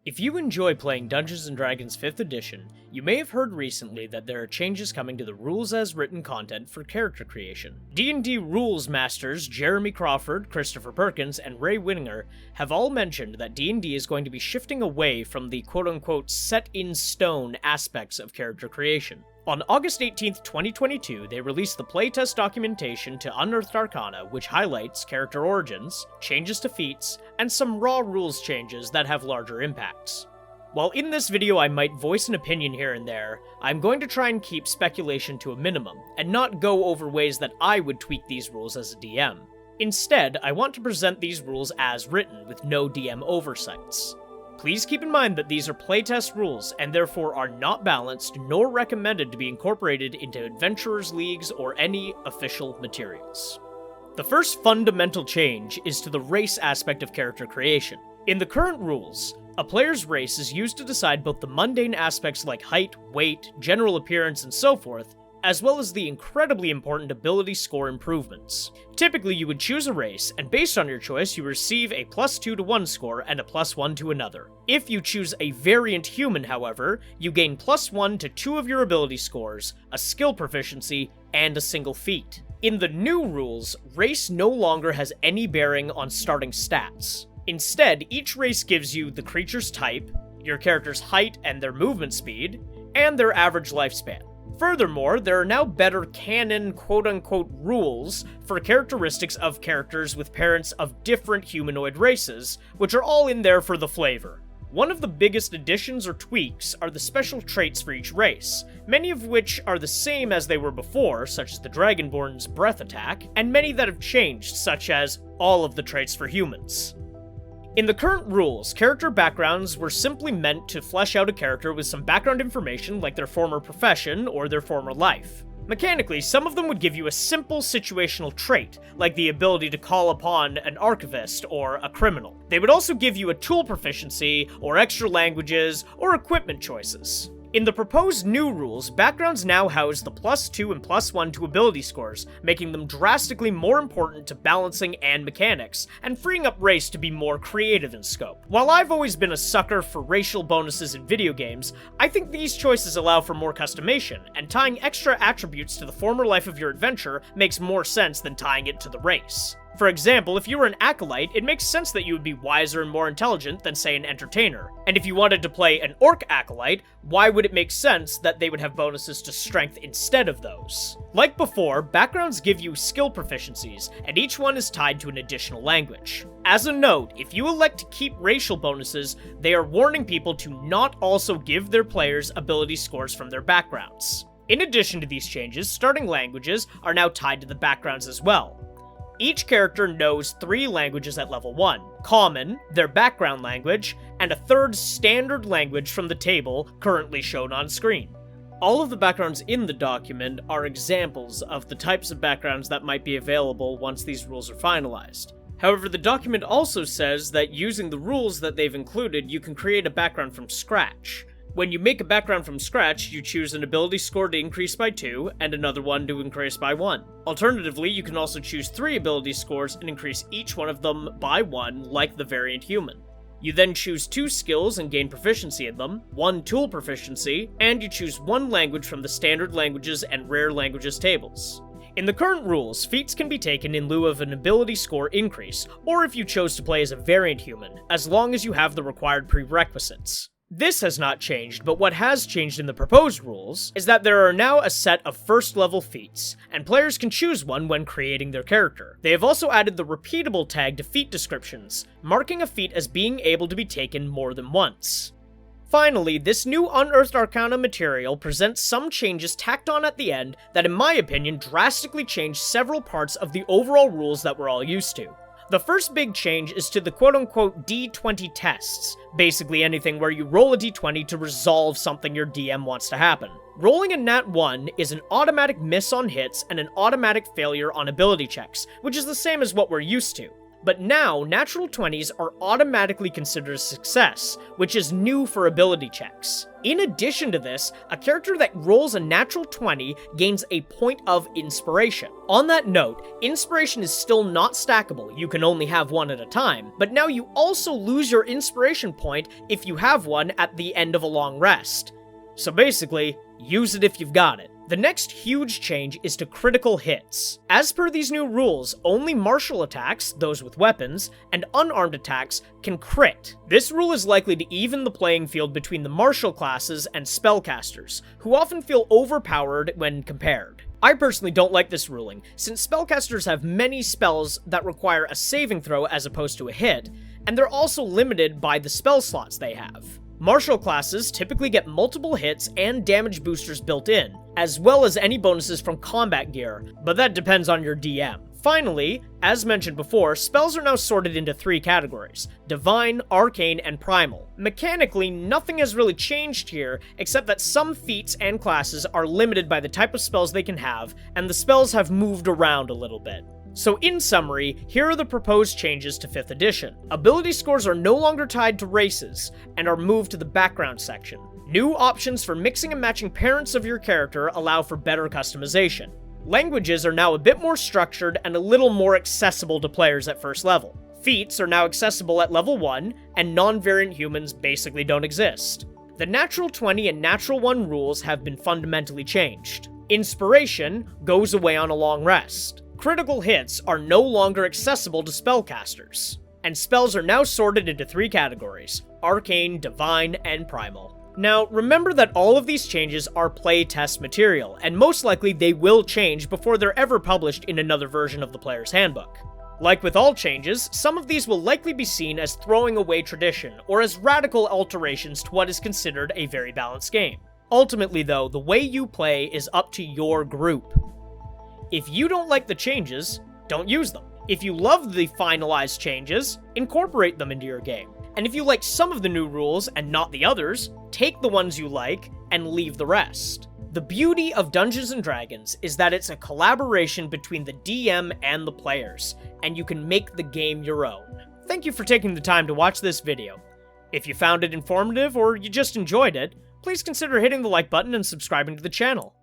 If you enjoy playing Dungeons & Dragons 5th edition, you may have heard recently that there are changes coming to the rules as written content for character creation. D&D rules masters Jeremy Crawford, Christopher Perkins, and Ray Winninger have all mentioned that D&D is going to be shifting away from the quote-unquote set-in-stone aspects of character creation. On August 18th, 2022, they released the playtest documentation to Unearthed Arcana, which highlights character origins, changes to feats, and some raw rules changes that have larger impacts. While in this video I might voice an opinion here and there, I'm going to try and keep speculation to a minimum, and not go over ways that I would tweak these rules as a DM. Instead, I want to present these rules as written, with no DM oversights. Please keep in mind that these are playtest rules, and therefore are not balanced nor recommended to be incorporated into Adventurers Leagues or any official materials. The first fundamental change is to the race aspect of character creation. In the current rules, a player's race is used to decide both the mundane aspects like height, weight, general appearance, and so forth, as well as the incredibly important ability score improvements. Typically, you would choose a race, and based on your choice, you receive a +2 to one score and a +1 to another. If you choose a variant human, however, you gain +1 to 2 of your ability scores, a skill proficiency, and a single feat. In the new rules, race no longer has any bearing on starting stats. Instead, each race gives you the creature's type, your character's height and their movement speed, and their average lifespan. Furthermore, there are now better canon quote-unquote rules for characteristics of characters with parents of different humanoid races, which are all in there for the flavor. One of the biggest additions or tweaks are the special traits for each race, many of which are the same as they were before, such as the Dragonborn's breath attack, and many that have changed, such as all of the traits for humans. In the current rules, character backgrounds were simply meant to flesh out a character with some background information like their former profession or their former life. Mechanically, some of them would give you a simple situational trait, like the ability to call upon an archivist or a criminal. They would also give you a tool proficiency, or extra languages, or equipment choices. In the proposed new rules, backgrounds now house the +2 and +1 to ability scores, making them drastically more important to balancing and mechanics, and freeing up race to be more creative in scope. While I've always been a sucker for racial bonuses in video games, I think these choices allow for more customization, and tying extra attributes to the former life of your adventure makes more sense than tying it to the race. For example, if you were an acolyte, it makes sense that you would be wiser and more intelligent than, say, an entertainer. And if you wanted to play an orc acolyte, why would it make sense that they would have bonuses to strength instead of those? Like before, backgrounds give you skill proficiencies, and each one is tied to an additional language. As a note, if you elect to keep racial bonuses, they are warning people to not also give their players ability scores from their backgrounds. In addition to these changes, starting languages are now tied to the backgrounds as well. Each character knows 3 languages at level 1, Common, their background language, and a third standard language from the table currently shown on screen. All of the backgrounds in the document are examples of the types of backgrounds that might be available once these rules are finalized. However, the document also says that using the rules that they've included, you can create a background from scratch. When you make a background from scratch, you choose an ability score to increase by 2, and another one to increase by 1. Alternatively, you can also choose 3 ability scores and increase each one of them by 1, like the variant human. You then choose 2 skills and gain proficiency in them, 1 tool proficiency, and you choose 1 language from the standard languages and rare languages tables. In the current rules, feats can be taken in lieu of an ability score increase, or if you chose to play as a variant human, as long as you have the required prerequisites. This has not changed, but what has changed in the proposed rules is that there are now a set of first-level feats, and players can choose one when creating their character. They have also added the repeatable tag to feat descriptions, marking a feat as being able to be taken more than once. Finally, this new Unearthed Arcana material presents some changes tacked on at the end that, in my opinion, drastically change several parts of the overall rules that we're all used to. The first big change is to the quote-unquote D20 tests, basically anything where you roll a D20 to resolve something your DM wants to happen. Rolling a nat 1 is an automatic miss on hits and an automatic failure on ability checks, which is the same as what we're used to. But now, natural 20s are automatically considered a success, which is new for ability checks. In addition to this, a character that rolls a natural 20 gains a point of inspiration. On that note, inspiration is still not stackable, you can only have one at a time, but now you also lose your inspiration point if you have one at the end of a long rest. So basically, use it if you've got it. The next huge change is to critical hits. As per these new rules, only martial attacks, those with weapons, and unarmed attacks can crit. This rule is likely to even the playing field between the martial classes and spellcasters, who often feel overpowered when compared. I personally don't like this ruling, since spellcasters have many spells that require a saving throw as opposed to a hit, and they're also limited by the spell slots they have. Martial classes typically get multiple hits and damage boosters built in, as well as any bonuses from combat gear, but that depends on your DM. Finally, as mentioned before, spells are now sorted into 3 categories: Divine, Arcane, and Primal. Mechanically, nothing has really changed here, except that some feats and classes are limited by the type of spells they can have, and the spells have moved around a little bit. So in summary, here are the proposed changes to 5th edition. Ability scores are no longer tied to races, and are moved to the background section. New options for mixing and matching parents of your character allow for better customization. Languages are now a bit more structured and a little more accessible to players at first level. Feats are now accessible at level 1, and non-variant humans basically don't exist. The natural 20 and natural 1 rules have been fundamentally changed. Inspiration goes away on a long rest. Critical hits are no longer accessible to spellcasters, and spells are now sorted into 3 categories: Arcane, Divine, and Primal. Now, remember that all of these changes are playtest material, and most likely they will change before they're ever published in another version of the player's handbook. Like with all changes, some of these will likely be seen as throwing away tradition, or as radical alterations to what is considered a very balanced game. Ultimately though, the way you play is up to your group. If you don't like the changes, don't use them. If you love the finalized changes, incorporate them into your game. And if you like some of the new rules and not the others, take the ones you like and leave the rest. The beauty of Dungeons & Dragons is that it's a collaboration between the DM and the players, and you can make the game your own. Thank you for taking the time to watch this video. If you found it informative or you just enjoyed it, please consider hitting the like button and subscribing to the channel.